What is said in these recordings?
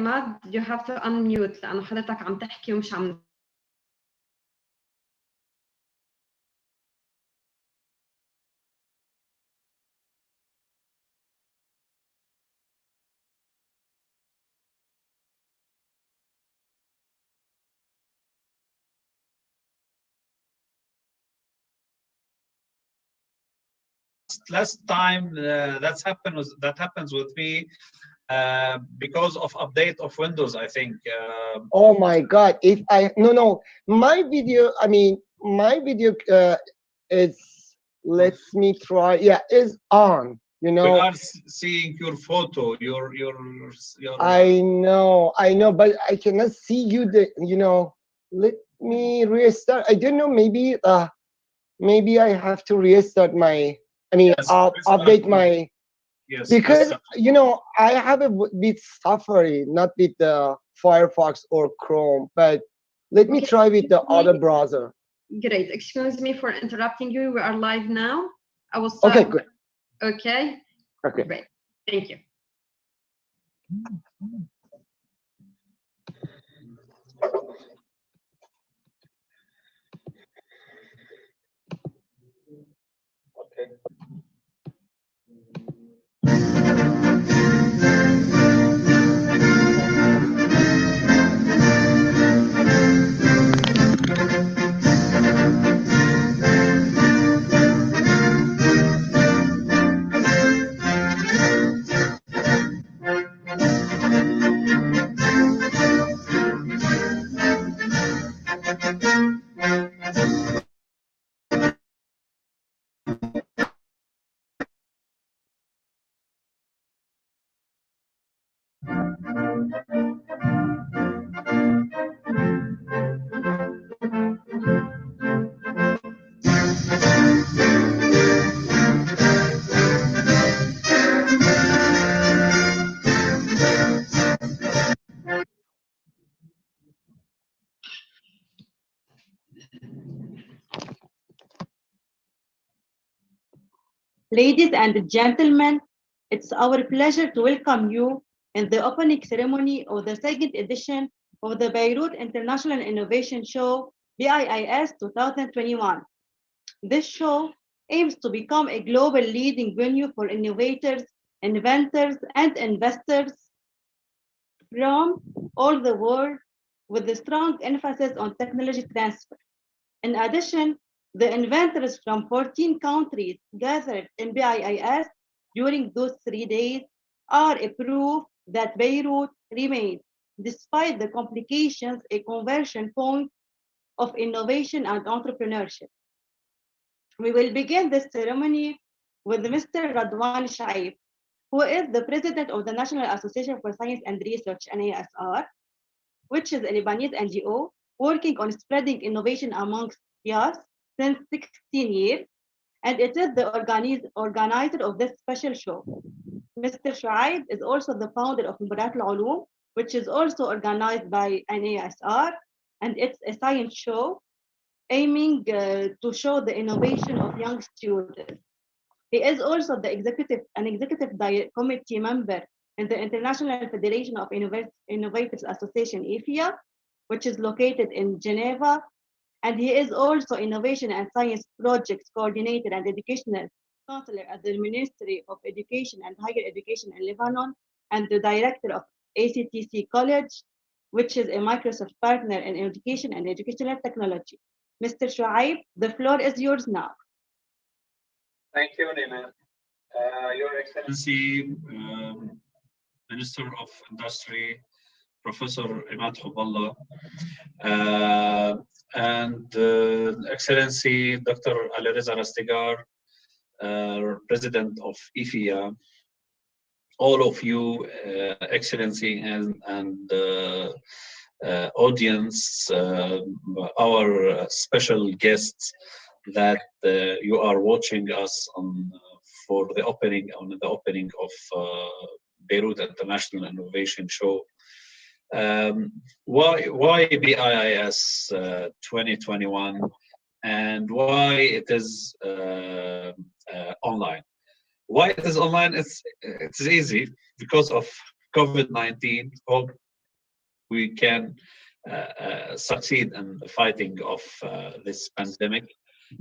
Ahmad, you have to unmute لأنه حضرتك عم تحكي ومش عم. Last time that happens with me because of update of Windows, I think. Oh my God! If I no, my video. I mean, my video is. Let me try. Yeah, is on. You know. We are seeing your photo. Your. I know, but I cannot see you. You know. Let me restart. I don't know. Maybe I have to restart my. I mean, yes, update my. Yes. Because you know I have it with Safari, not with the Firefox or Chrome. But let me try with the other browser. Great. Excuse me for interrupting you. We are live now. I will start. Okay. Good. Okay. Okay. Great. Thank you. Okay. Ladies and gentlemen, it's our pleasure to welcome you in the opening ceremony of the second edition of the Beirut International Innovation Show, BIIS 2021. This show aims to become a global leading venue for innovators, inventors, and investors from all the world, with a strong emphasis on technology transfer. In addition, the inventors from 14 countries gathered in BIIS during those 3 days are a proof that Beirut remains, despite the complications, a conversion point of innovation and entrepreneurship. We will begin this ceremony with Mr. Radwan Shaib, who is the president of the National Association for Science and Research, NASR, which is a Lebanese NGO working on spreading innovation amongst youth since 16 years, and it is the organizer of this special show. Mr. Shuaib is also the founder of معرض العلوم, which is also organized by NASR, and it's a science show aiming to show the innovation of young students. He is also an executive committee member in the International Federation of Innovators Association, IFIA, which is located in Geneva. And he is also Innovation and Science Projects Coordinator and Educational Counselor at the Ministry of Education and Higher Education in Lebanon, and the Director of ACTC College, which is a Microsoft partner in education and educational technology. Mr. Shuaib, the floor is yours now. Thank you, Nina. Your Excellency, Minister of Industry, Professor Imad Huballah, and Excellency Dr. Ali Reza Rastegar, President of IFIA, all of you, Excellency, and audience, our special guests that you are watching us on for the opening of Beirut International Innovation Show. Why BIIS 2021, and why it is online? Why it is online? It's easy because of COVID-19. we can succeed in the fighting of this pandemic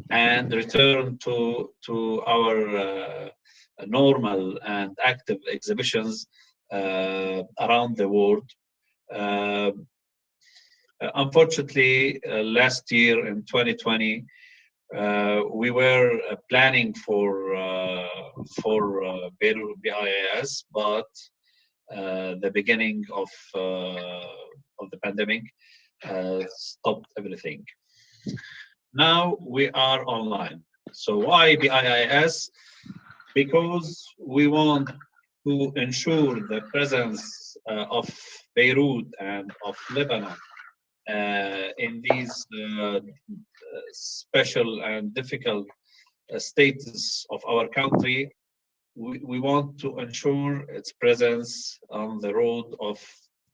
and return to our normal and active exhibitions around the world. Unfortunately, last year in 2020, we were planning for Beirut BIAS, but the beginning of the pandemic stopped everything. Now we are online. So why BIAS? Because we want to ensure the presence of Beirut and of Lebanon in these special and difficult status of our country. We want to ensure its presence on the road of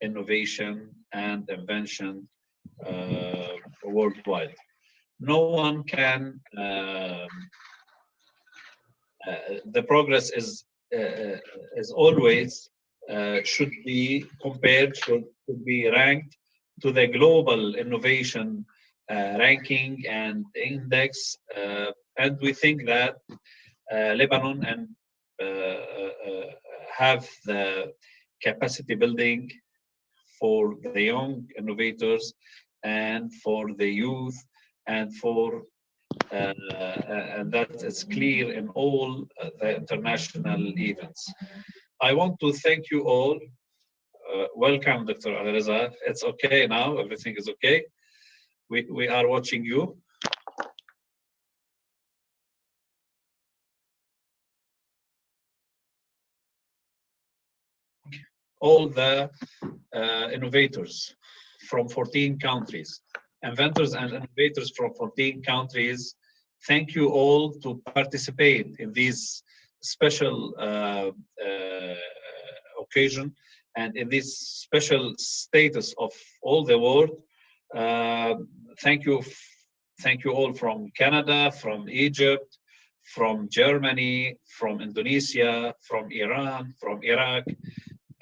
innovation and invention worldwide. No one can. The progress is always should be compared, should be ranked to the global innovation ranking and index, and we think that Lebanon and have the capacity building for the young innovators and for the youth and for and that is clear in all the international events. I want to thank you all. Welcome, Dr. Alireza. It's okay now. Everything is okay. We are watching you. All the innovators from 14 countries, inventors and innovators from 14 countries, thank you all to participate in this special occasion and in this special status of all the world. Thank you all from Canada, from Egypt, from Germany, from Indonesia, from Iran, from Iraq,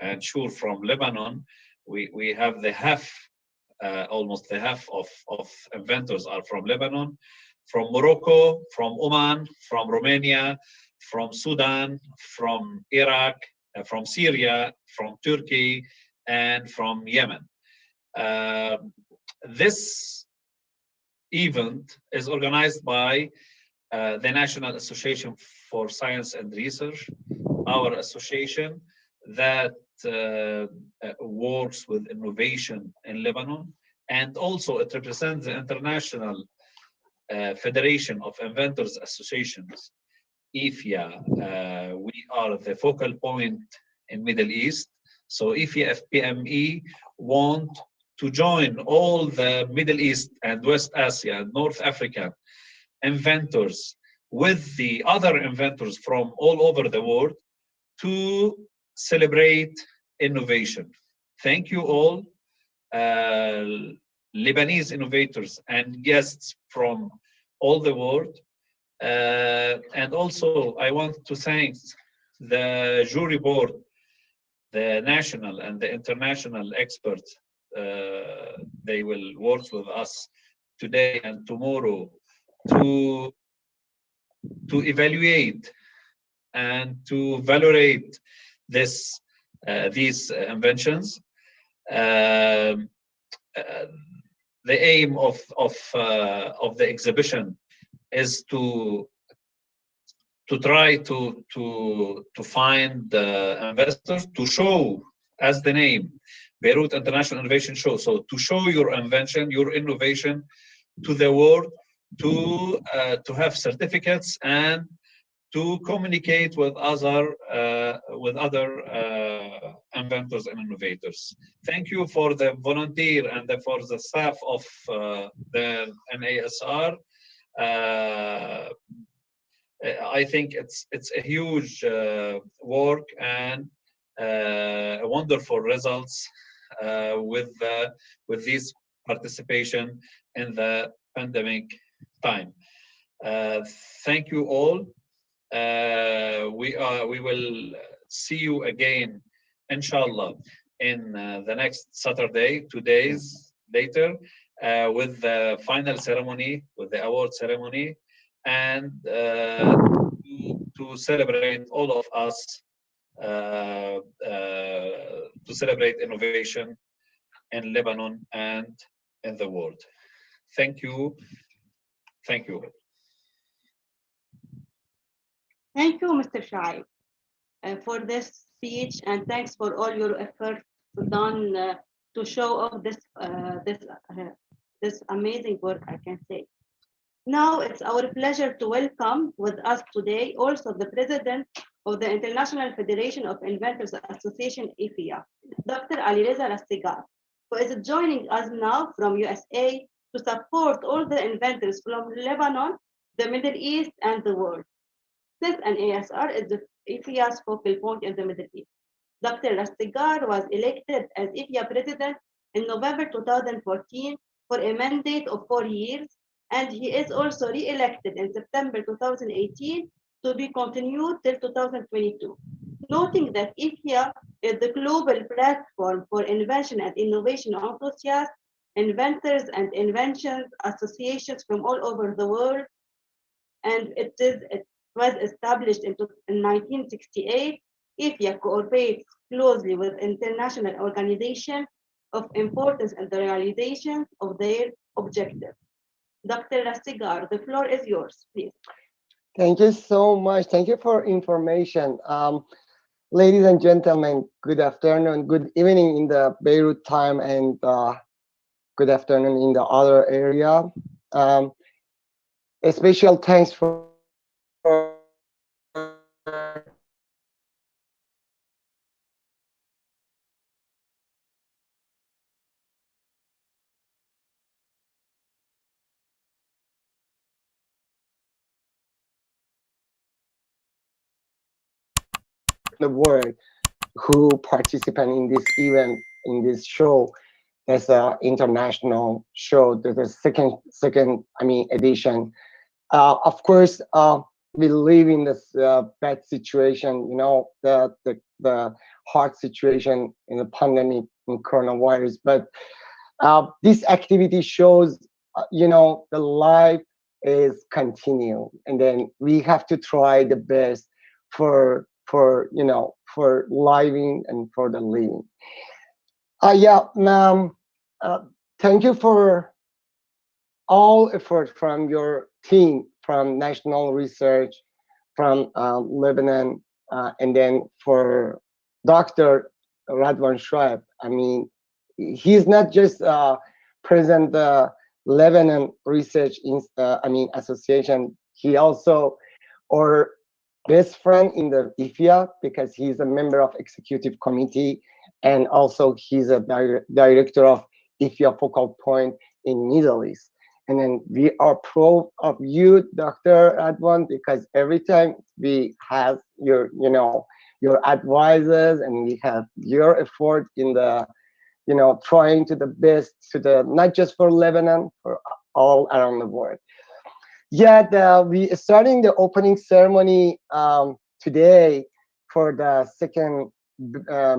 and sure from Lebanon. We have the half, almost the half of inventors are from Lebanon, from Morocco, from Oman, from Romania, from Sudan, from Iraq, from Syria, from Turkey, and from Yemen. This event is organized by the National Association for Science and Research, our association that works with innovation in Lebanon, and also it represents the International Federation of Inventors Associations, IFIA. We are the focal point in Middle East. So IFIA FPME want to join all the Middle East and West Asia and North African inventors with the other inventors from all over the world to celebrate innovation. Thank you all, Lebanese innovators and guests from all the world. And also I want to thank the jury board, the national and the international experts. They will work with us today and tomorrow to evaluate and to validate these inventions. The aim of the exhibition is to try to find the investors, to show, as the name, Beirut International Innovation Show. So to show your invention, your innovation to the world, to have certificates and to communicate with other inventors and innovators. Thank you for the volunteer and for the staff of the NASR. I think it's a huge work and wonderful results with this participation in the pandemic time. Thank you all. We will see you again, inshallah, in the next Saturday, 2 days later, with the final ceremony, with the award ceremony, and to celebrate all of us, to celebrate innovation in Lebanon and in the world. Thank you. Thank you. Thank you, Mr. Shaib, for this speech, and thanks for all your efforts done to show off this amazing work, I can say. Now it's our pleasure to welcome with us today also the President of the International Federation of Inventors Association, IFIA, Dr. Alireza Rastigar, who is joining us now from USA to support all the inventors from Lebanon, the Middle East, and the world. This and ASR is the IFIA's focal point in the Middle East. Dr. Rastigar was elected as IFIA President in November 2014 for a mandate of 4 years, and he is also re-elected in September 2018 to be continued till 2022. Noting that IFIA is the global platform for invention and innovation enthusiasts, inventors and invention associations from all over the world, and it was established in 1968. IFIA cooperates closely with international organizations of importance in the realization of their objectives. Dr. Rastigar, the floor is yours, please. Thank you so much. Thank you for information. Ladies and gentlemen, good afternoon, good evening in the Beirut time, and good afternoon in the other area. A special thanks for the world who participate in this event, in this show. That's an international show. There's a second edition. Of course, we live in this bad situation, you know, the hard situation in the pandemic in coronavirus. But this activity shows, you know, the life is continue, and then we have to try the best for you know, for living and for the living. Thank you for all effort from your team, from National Research, from Lebanon, and then for Dr. Radwan Shoaib. I mean, he's not just present the Lebanon Research Association. He also our best friend in the IFIA, because he's a member of executive committee, and also he's a director of IFIA focal point in Middle East. And then we are proud of you, Dr. Radwan, because every time we have your, you know, your advices, and we have your effort in the, you know, trying to the best to the, not just for Lebanon, for all around the world. Yeah, we are starting the opening ceremony today for the second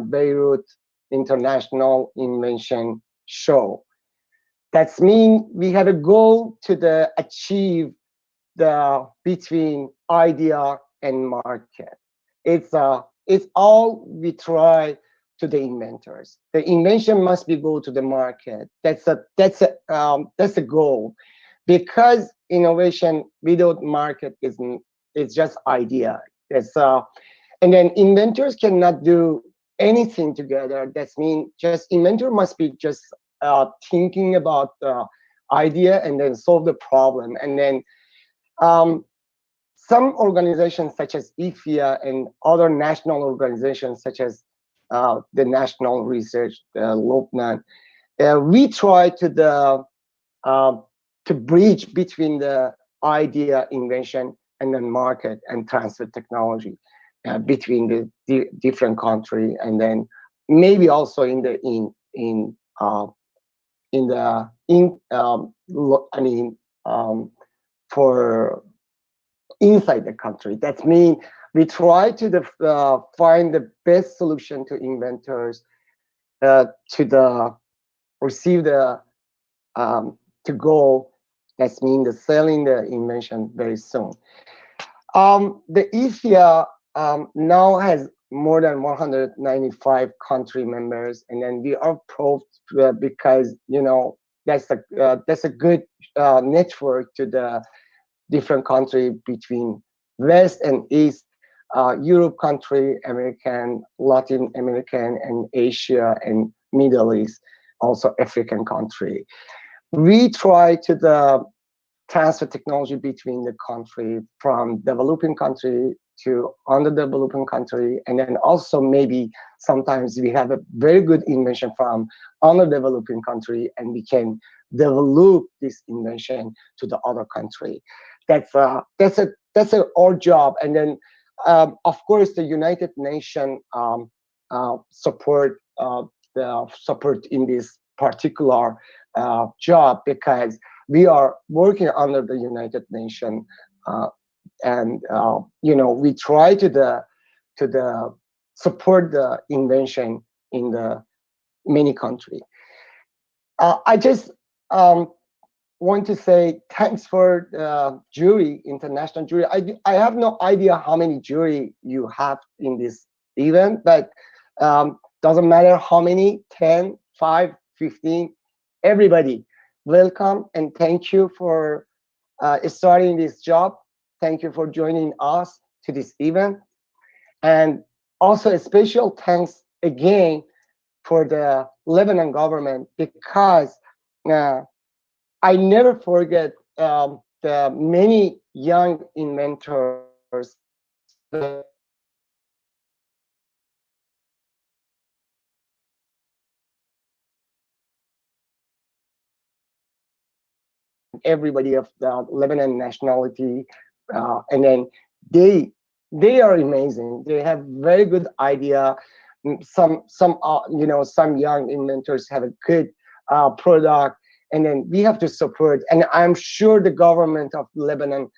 Beirut International Invention Show. That means we have a goal to achieve the between idea and market. It's all we try to the inventors. The invention must be go to the market. That's a goal, because innovation without market is just idea. And then inventors cannot do anything together. That means just inventor must be just thinking about the idea and then solve the problem. And then some organizations such as IFIA and other national organizations such as the National Research, Lebanon, we try to bridge between the idea, invention, and then market and transfer technology between the different country, and then maybe also for inside the country. That means we try to find the best solution to inventors to receive the to go. That's mean the selling the invention very soon. The IFIA now has more than 195 country members, and then we are proud because that's a good network to the different country between West and East, Europe country, American, Latin American, and Asia and Middle East, also African country. We try to transfer technology between the country from developing country to underdeveloping country, and then also maybe sometimes we have a very good invention from underdeveloping country and we can develop this invention to the other country. That's our job. And then of course the United Nations support in this particular job, because we are working under the United Nations, and we try to support the invention in the many countries. I just want to say thanks for the jury, international jury. I have no idea how many jury you have in this event, but doesn't matter how many, 10, 5, 15, everybody, welcome and thank you for starting this job. Thank you for joining us to this event. And also a special thanks again for the Lebanon government, because I never forget the many young inventors everybody of the Lebanon nationality, and then they are amazing. They have very good idea. Some young inventors have a good product, and then we have to support. And I'm sure the government of Lebanon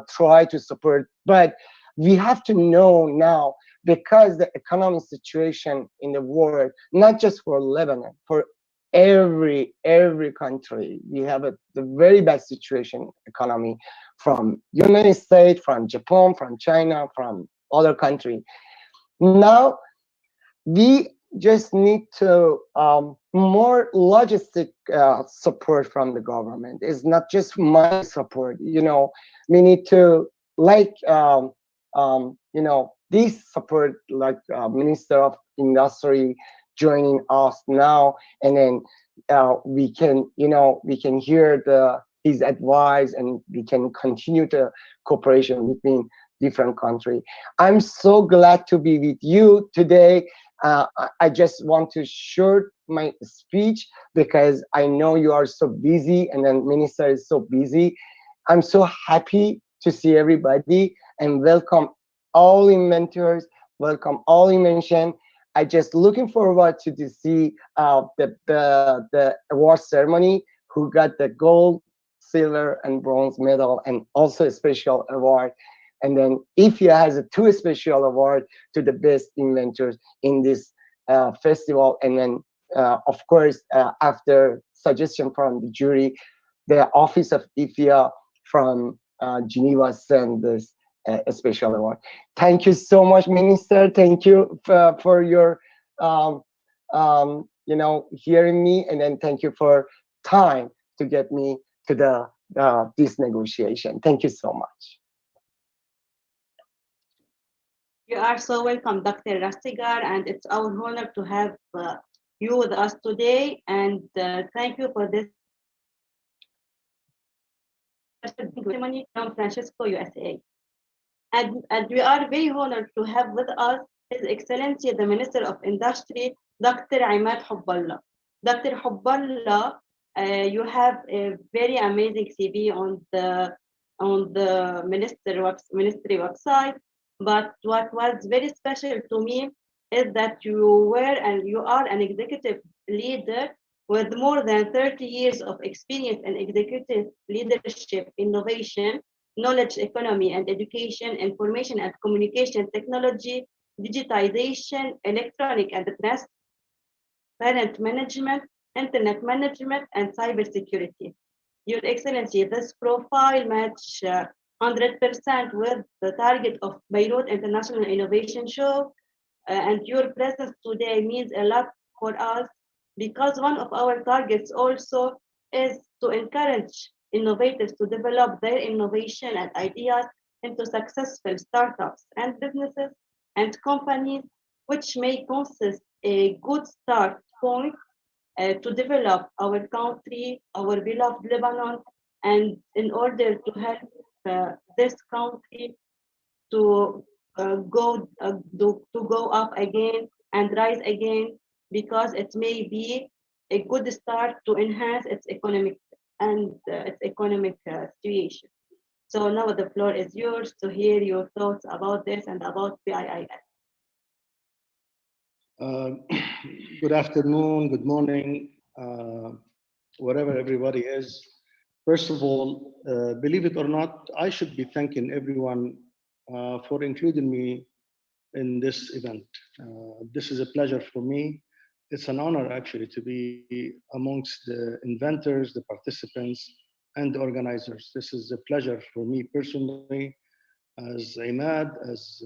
try to support, but we have to know now, because the economic situation in the world, not just for Lebanon, for every country, we have the very bad situation economy, from United States, from Japan, from China, from other countries. Now we just need to more logistic support from the government. It's not just money support. We need to this support, like Minister of Industry joining us now, and then we can hear his advice, and we can continue the cooperation between different countries. I'm so glad to be with you today. I just want to short my speech because I know you are so busy, and then Minister is so busy. I'm so happy to see everybody, and welcome all inventors, welcome all invention. I just looking forward to see the award ceremony, who got the gold, silver, and bronze medal, and also a special award. And then IFIA has two special awards to the best inventors in this festival. And then, of course, after suggestion from the jury, the office of IFIA from Geneva sent this a special award. Thank you so much, Minister. Thank you for your hearing me, and then thank you for time to get me to this negotiation. Thank you so much. You are so welcome, Dr. Rastigar, and it's our honor to have you with us today. And thank you for this ceremony from Francisco, USA. And we are very honored to have with us His Excellency the Minister of Industry, Dr. Imad Hubballah. Dr. Hubballah, you have a very amazing CV on the ministry website. But what was very special to me is that you are an executive leader with more than 30 years of experience in executive leadership, innovation, knowledge economy and education, information and communication technology, digitization, electronic and parent management, internet management, and cybersecurity. Your Excellency, this profile match 100% with the target of Beirut International Innovation Show, and your presence today means a lot for us because one of our targets also is to encourage innovators to develop their innovation and ideas into successful startups and businesses and companies, which may consist a good start point to develop our country, our beloved Lebanon, and in order to help this country to go up again and rise again, because it may be a good start to enhance its economic situation. So now the floor is yours to hear your thoughts about this and about BIIS. Good afternoon, good morning, wherever everybody is. First of all, believe it or not, I should be thanking everyone for including me in this event. This is a pleasure for me. It's an honor actually to be amongst the inventors, the participants, and the organizers. This is a pleasure for me personally, as Imad, as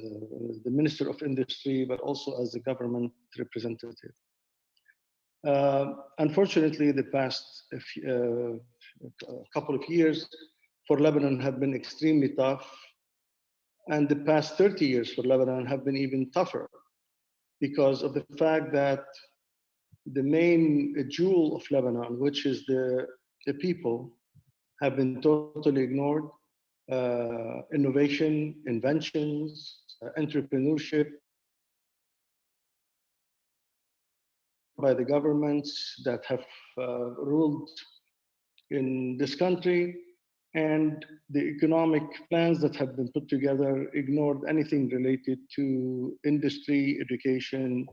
the Minister of Industry, but also as the government representative. Unfortunately, the past couple of years for Lebanon have been extremely tough, and the past 30 years for Lebanon have been even tougher because of the fact that the main jewel of Lebanon, which is the people, have been totally ignored. Innovation, inventions, entrepreneurship by the governments that have ruled in this country, and the economic plans that have been put together ignored anything related to industry, education,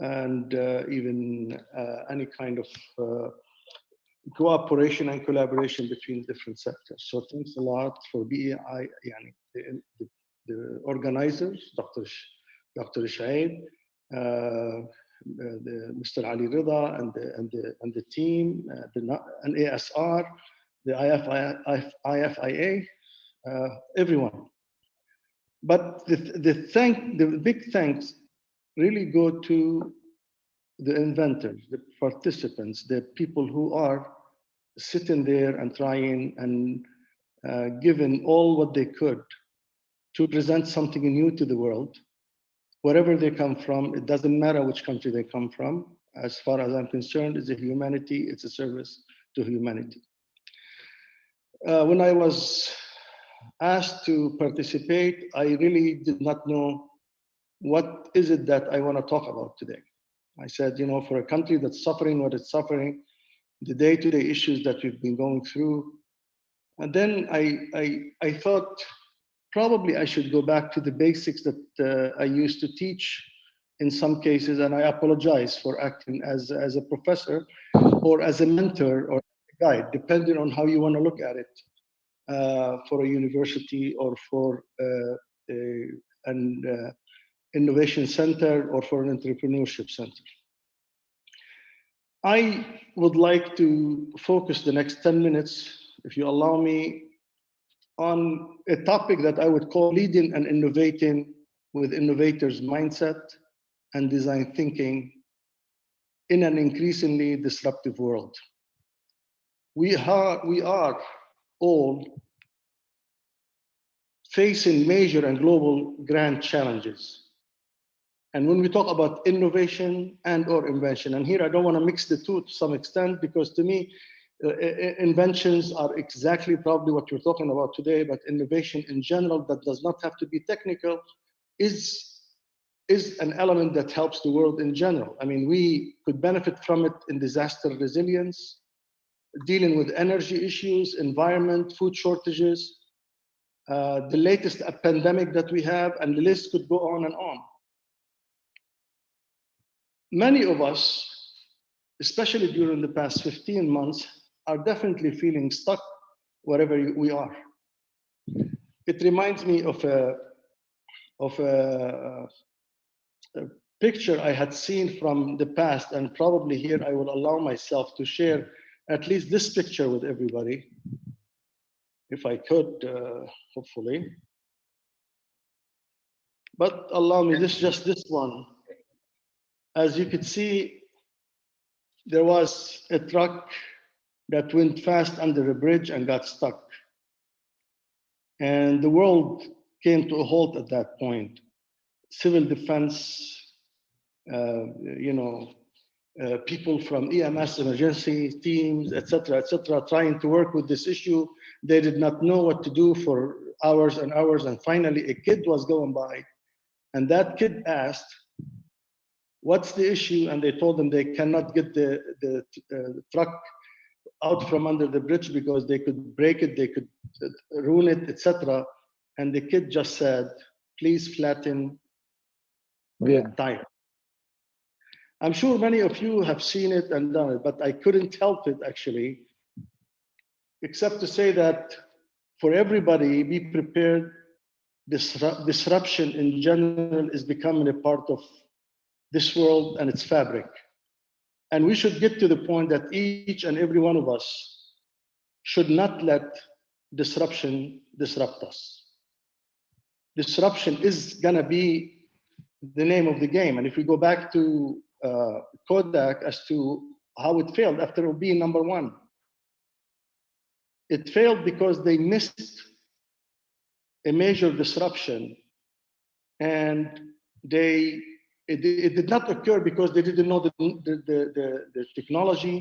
and even any kind of cooperation and collaboration between different sectors. So thanks a lot for BEI, the organizers, Dr. Shaib, Mr. Ali Rida, and the team, and ASR, the IFIA, everyone. But the big thanks really go to the inventors, the participants, the people who are sitting there and trying and giving all what they could to present something new to the world, wherever they come from. It doesn't matter which country they come from. As far as I'm concerned, it's a humanity, it's a service to humanity. When I was asked to participate, I really did not know what is it that I want to talk about today. I said, you know, for a country that's suffering what it's suffering, the day-to-day issues that we've been going through. And then I thought probably I should go back to the basics that I used to teach in some cases, and I apologize for acting as a professor or as a mentor or a guide, depending on how you want to look at it, for a university or for an innovation center or for an entrepreneurship center. I would like to focus the next 10 minutes, if you allow me, on a topic that I would call leading and innovating with innovators' mindset and design thinking in an increasingly disruptive world. We are all facing major and global grand challenges. And when we talk about innovation and or invention, and here I don't want to mix the two to some extent, because to me, inventions are exactly probably what we're talking about today, but innovation in general that does not have to be technical is an element that helps the world in general. I mean, we could benefit from it in disaster resilience, dealing with energy issues, environment, food shortages, the latest pandemic that we have, and the list could go on and on. Many of us, especially during the past 15 months, are definitely feeling stuck wherever we are. It reminds me of a picture I had seen from the past, and probably here I will allow myself to share at least this picture with everybody, if I could, hopefully. But allow me just this one. As you could see, there was a truck that went fast under a bridge and got stuck. And the world came to a halt at that point. Civil defense, people from EMS emergency teams, etc., trying to work with this issue. They did not know what to do for hours and hours. And finally, a kid was going by, and that kid asked, "What's the issue?" And they told them they cannot get the truck out from under the bridge because they could break it, they could ruin it, etc. And the kid just said, "Please flatten the tire." I'm sure many of you have seen it and done it, but I couldn't help it actually, except to say that for everybody, be prepared. Disruption in general is becoming a part of this world and its fabric. And we should get to the point that each and every one of us should not let disruption disrupt us. Disruption is gonna be the name of the game. And if we go back to Kodak as to how it failed after being number one, it failed because they missed a major disruption, and it did not occur because they didn't know the technology.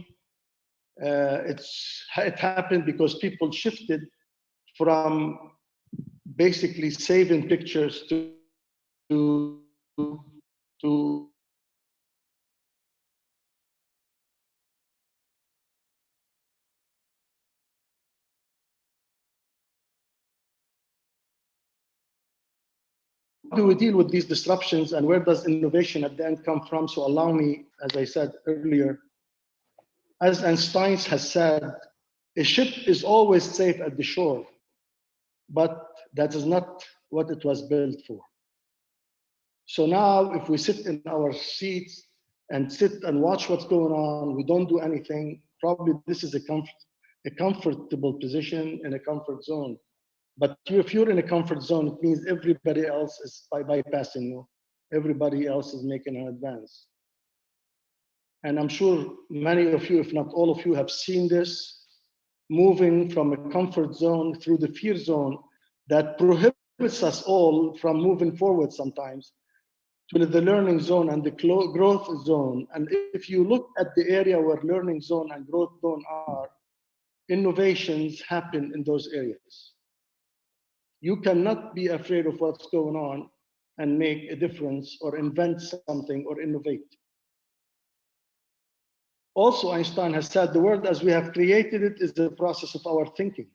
It happened because people shifted from basically saving pictures to do we deal with these disruptions, and where does innovation at the end come from? So allow me, as I said earlier, as Einstein has said, a ship is always safe at the shore, but that is not what it was built for. So now if we sit in our seats and sit and watch what's going on, we don't do anything, probably this is a comfortable position in a comfort zone. But if you're in a comfort zone, it means everybody else is bypassing you. Everybody else is making an advance. And I'm sure many of you, if not all of you, have seen this, moving from a comfort zone through the fear zone that prohibits us all from moving forward sometimes to the learning zone and the growth zone. And if you look at the area where learning zone and growth zone are, innovations happen in those areas. You cannot be afraid of what's going on and make a difference or invent something or innovate. Also, Einstein has said the world as we have created it is the process of our thinking.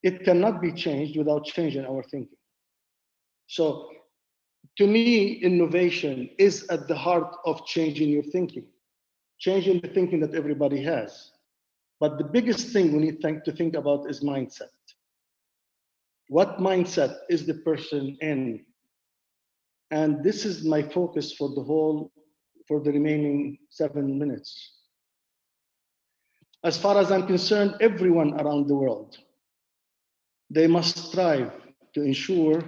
It cannot be changed without changing our thinking. So to me, innovation is at the heart of changing your thinking, changing the thinking that everybody has. But the biggest thing we need to think about is mindset. What mindset is the person in? And this is my focus for the remaining 7 minutes. As far as I'm concerned, everyone around the world, they must strive to ensure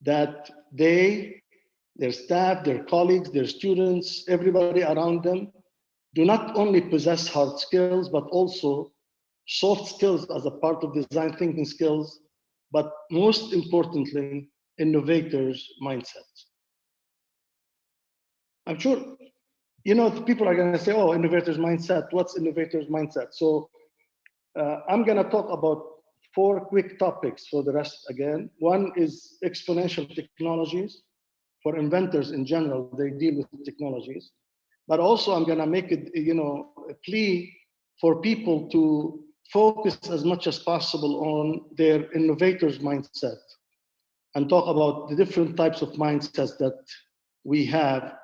that their staff, their colleagues, their students, everybody around them do not only possess hard skills, but also soft skills as a part of design thinking skills, but most importantly, innovators' mindset. I'm sure, people are going to say, oh, innovators' mindset, what's innovators' mindset? So I'm going to talk about 4 quick topics for the rest again. One is exponential technologies. For inventors in general, they deal with technologies. But also I'm going to make it, a plea for people to focus as much as possible on their innovators' mindset and talk about the different types of mindsets that we have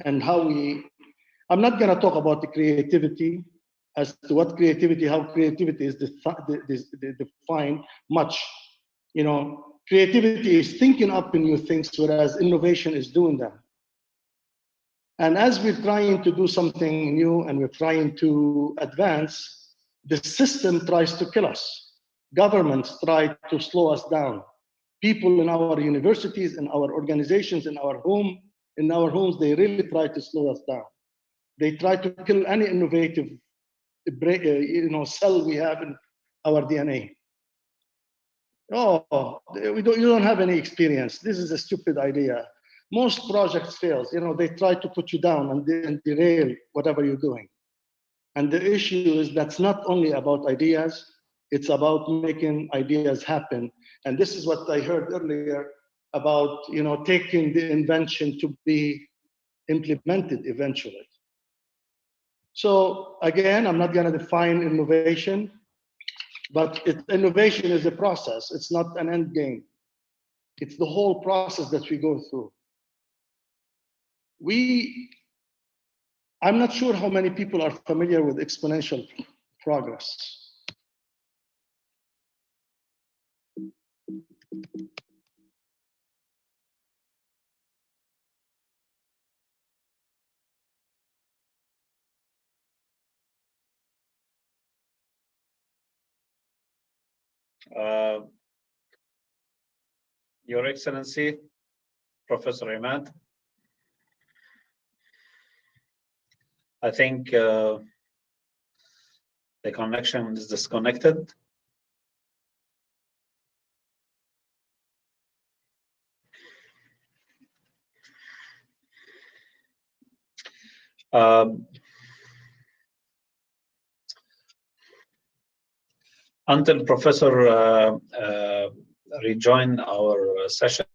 and how I'm not going to talk about the creativity as to how creativity is defined much. creativity is thinking up new things, whereas innovation is doing that. And as we're trying to do something new and we're trying to advance, the system tries to kill us. Governments try to slow us down. People in our universities, in our organizations, in our homes, they really try to slow us down. They try to kill any innovative cell we have in our DNA. Oh, you don't have any experience. This is a stupid idea. Most projects fail. They try to put you down and derail whatever you're doing. And the issue is that's not only about ideas, it's about making ideas happen. And this is what I heard earlier about, taking the invention to be implemented eventually. So again, I'm not going to define innovation, but innovation is a process. It's not an end game. It's the whole process that we go through. I'm not sure how many people are familiar with exponential progress. Your Excellency, Professor Imad, I think the connection is disconnected. Until Professor rejoin our session,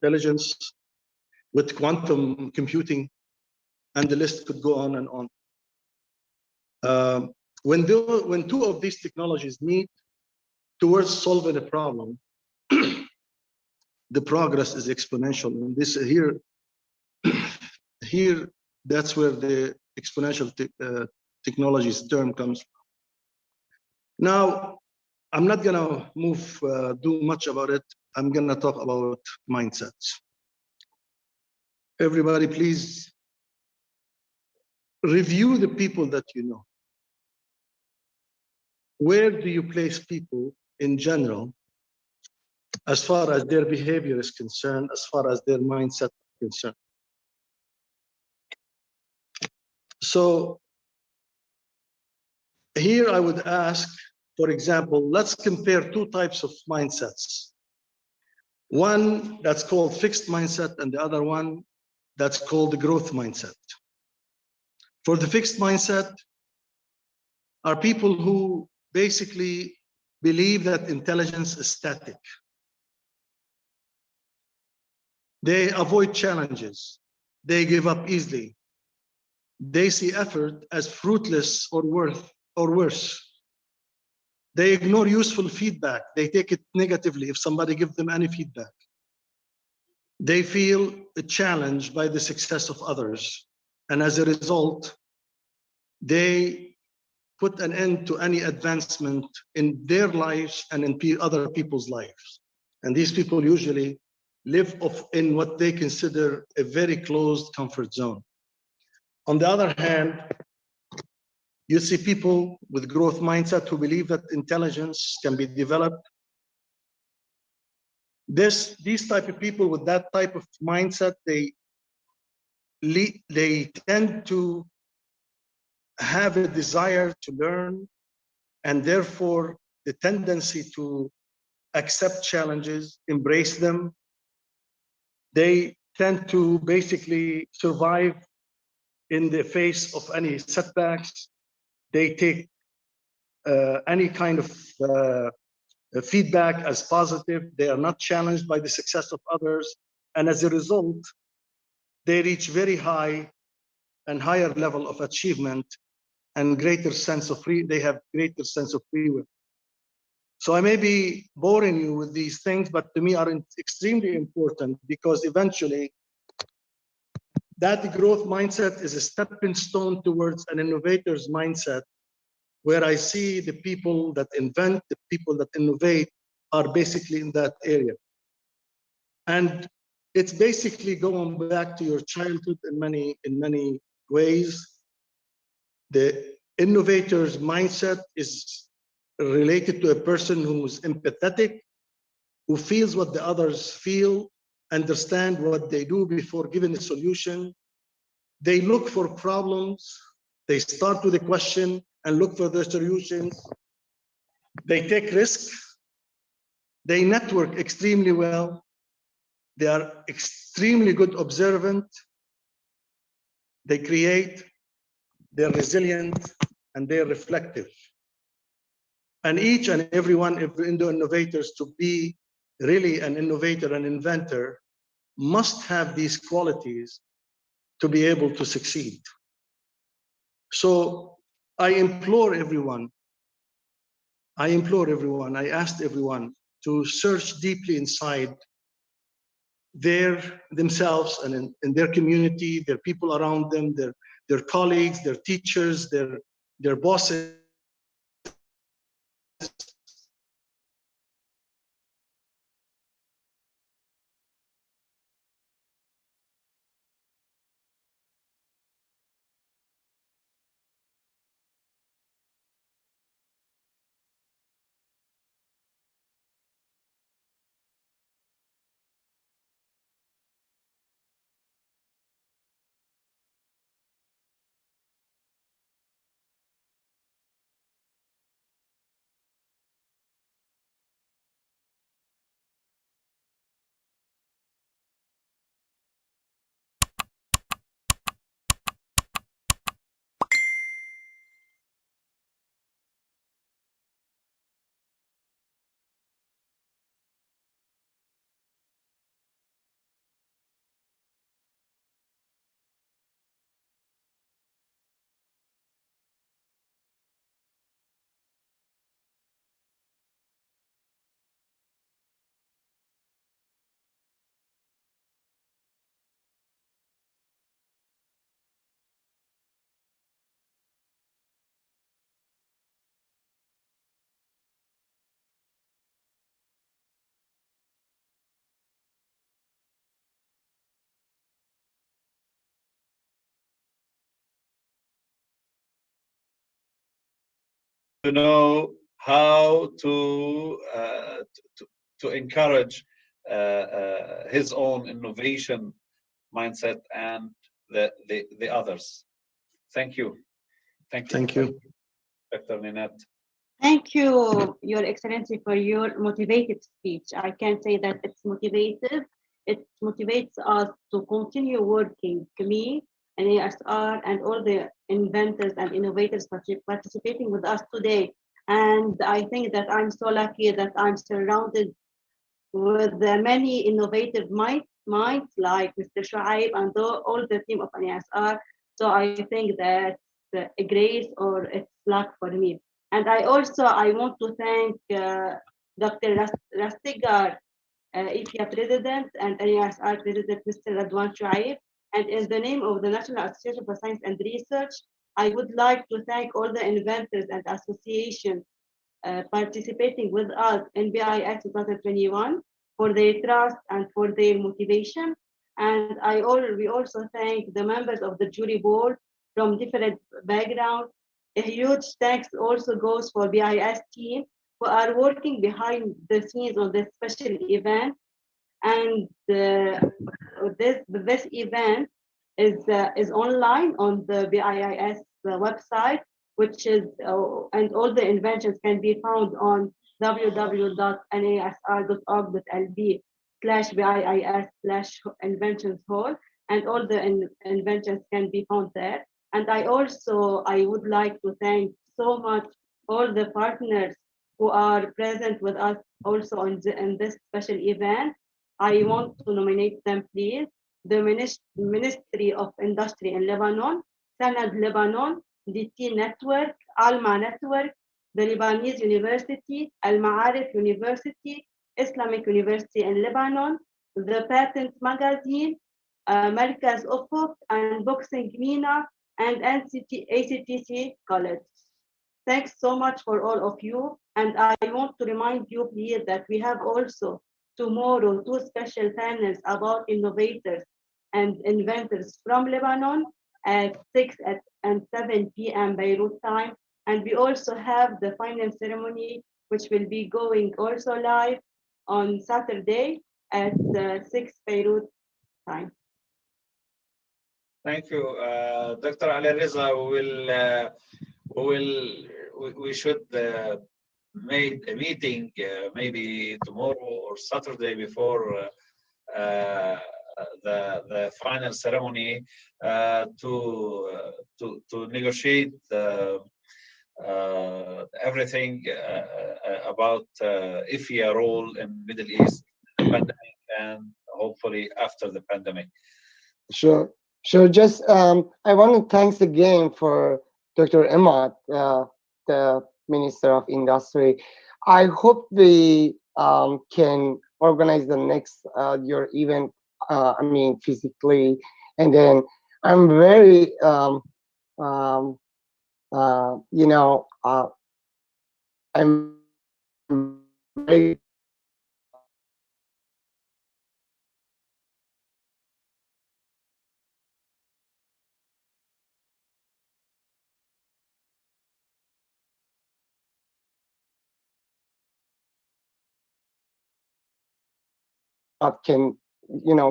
Intelligence with quantum computing, and the list could go on and on. When two of these technologies meet towards solving a problem, the progress is exponential. And this here, that's where the exponential technologies term comes from. Now, I'm not gonna do much about it. I'm gonna talk about mindsets. Everybody, please review the people that you know. Where do you place people in general, as far as their behavior is concerned, as far as their mindset is concerned? So here I would ask, for example, let's compare two types of mindsets. One that's called fixed mindset, and the other one that's called the growth mindset. For the fixed mindset are people who basically believe that intelligence is static. They avoid challenges. They give up easily. They see effort as fruitless or worse. They ignore useful feedback. They take it negatively if somebody gives them any feedback. They feel challenged by the success of others. And as a result, they put an end to any advancement in their lives and in other people's lives. And these people usually live in what they consider a very closed comfort zone. On the other hand, you see people with growth mindset who believe that intelligence can be developed. These type of people with that type of mindset, they tend to have a desire to learn, and therefore the tendency to accept challenges, embrace them. They tend to basically survive in the face of any setbacks. They take any kind of feedback as positive. They are not challenged by the success of others. And as a result, they reach very high and higher level of achievement and greater sense of they have greater sense of free will. So I may be boring you with these things, but to me are extremely important, because eventually that growth mindset is a stepping stone towards an innovator's mindset, where I see the people that invent, the people that innovate are basically in that area. And it's basically going back to your childhood in many ways. The innovator's mindset is related to a person who's empathetic, who feels what the others feel, understand what they do before giving a solution. They look for problems. They start with a question and look for the solutions. They take risks. They network extremely well. They are extremely good observant. They create. They're resilient, and they're reflective. And each and every one of the innovators, to be really an innovator, an inventor, must have these qualities to be able to succeed. So I implore everyone, I asked everyone to search deeply inside themselves and in their community, their people around them, their colleagues, their teachers, their bosses. To know how to encourage his own innovation mindset and the others. Thank you. Thank you. Dr. Ninat. Thank you, Your Excellency, for your motivated speech. I can say that it's motivated. It motivates us to continue working, me and ASR and all the inventors and innovators participating with us today. And I think that I'm so lucky that I'm surrounded with many innovative minds like Mr. Shuaib and all the team of ASR. So I think that's a grace or it's luck for me. And I want to thank Dr. Rastigar, IFIA President, and ASR President, Mr. Radwan Shuaib. And in the name of the National Association for Science and Research, I would like to thank all the inventors and associations participating with us in BIS 2021 for their trust and for their motivation. And we also thank the members of the jury board from different backgrounds. A huge thanks also goes for BIS team who are working behind the scenes on this special event. And this event is online on the BIS website, which is, and all the inventions can be found on www.nasr.org.lb/BIIS/inventions hall, and all the inventions can be found there. And I would like to thank so much all the partners who are present with us also in this special event. I want to nominate them, please. The Ministry of Industry in Lebanon, Sanad Lebanon, DT Network, Alma Network, the Lebanese University, Al Ma'arif University, Islamic University in Lebanon, the Patent Magazine, Markaz Ufuk, and Boxing MENA, and ACTC College. Thanks so much for all of you. And I want to remind you, please, that we have also tomorrow 2 special panels about innovators and inventors from Lebanon at 6 and 7 p.m. Beirut time. And we also have the final ceremony, which will be going also live on Saturday at 6 Beirut time. Thank you, Dr. Ali Reza. We should make a meeting maybe tomorrow or Saturday before the final ceremony to negotiate everything about IFIA role in Middle East pandemic and hopefully after the pandemic. Sure. Just I want to thanks again for Dr. Ahmad, the Minister of Industry. I hope we can organize the next your event. I mean physically, and then I'm very I'm very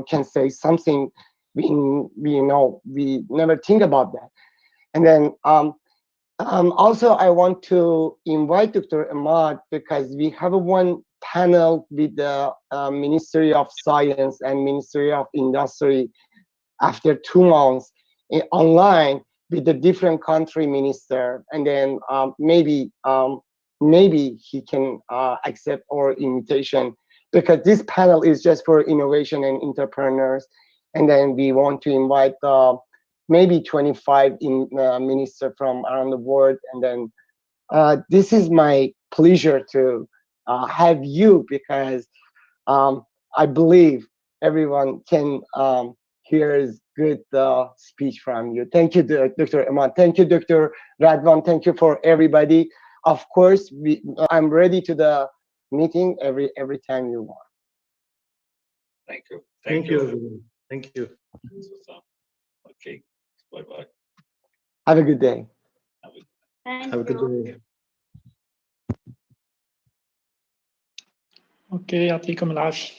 can say something we never think about that. And then also I want to invite Dr. Ahmad because we have one panel with the Ministry of Science and Ministry of Industry after 2 months online with the different country minister, and then maybe he can accept our invitation, because this panel is just for innovation and entrepreneurs, and then we want to invite maybe 25 ministers from around the world, and then this is my pleasure to have you, because I believe everyone can hear good speech from you. Thank you, Dr. Ahmad. Thank you, Dr. Radwan. Thank you for everybody. Of course, I'm ready to the meeting every time you want. Thank you. Thank you. Thank you. Okay. Bye-bye. Have a good day. Thank Have a good day. اوكي يعطيكم العافيه.